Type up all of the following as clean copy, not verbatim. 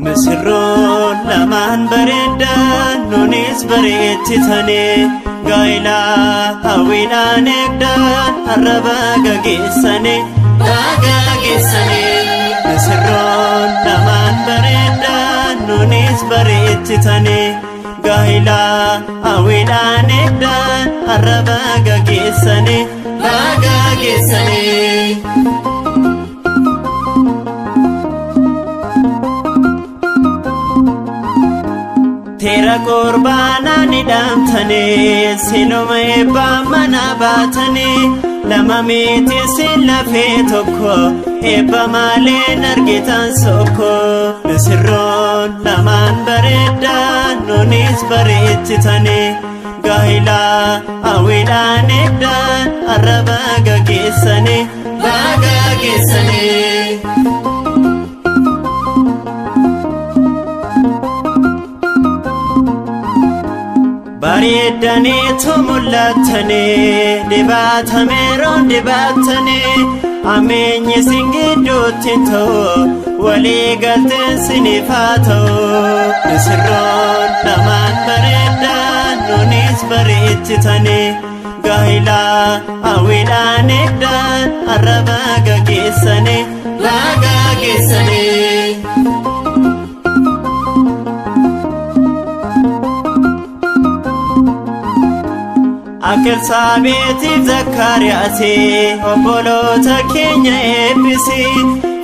مسرون لمان بريدان نونيس بريتتني غايلا هاويلا نقدان الربا غاقسني مسرون لمان بريدان نونيس بريتتني غايلا هاويلا نقدان الربا غاقسني Tera qurbana nidam thane silome ba mana batane lama miti silafe tokko eba male nargitan sokko misirron laman baredan nonis barettitane gaila awila nedan araba gagesane Bareedanii tumullatanii dhibaatameeroon dhibaatanii ameenyi singidduutti ta'u walii galteen siniif haa ta'u misirroon lamaan bareedan nunis bareechitanii gaa'ilaa hawwiidhaan eegdan arraba gaggeessanii Akil saabetiif Zakkaariyaasi obboloota keenya eebbisi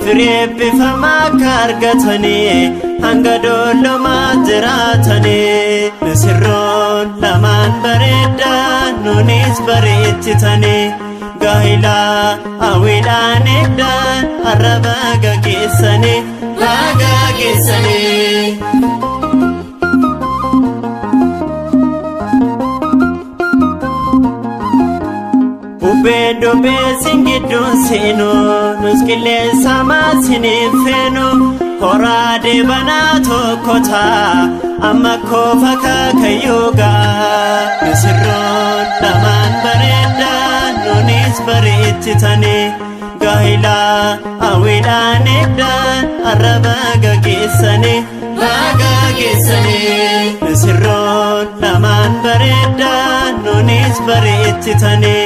firii eebbifamaa akka argatanii hanga doollomaa jiraatanii misirroon lamaan bareedan nunis bareechitanii gaa'ilaa hawwiidhaan eegdan arraba gaggeessanii Bedo besingidun seno nuskile sama sinifeno horade banato kota amma kofaka kayoga misirron laman baredan nunis bareechitane gaila hawwiidhaan eegdan arraba gaggeessane misirron laman baredan nunis bareechitane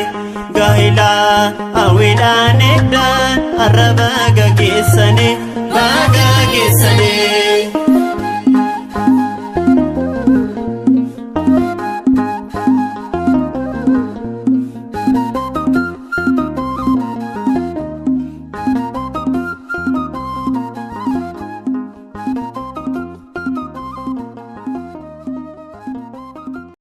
gaa'ilaa hawwiidhaan eegdan arraba gaggeessanii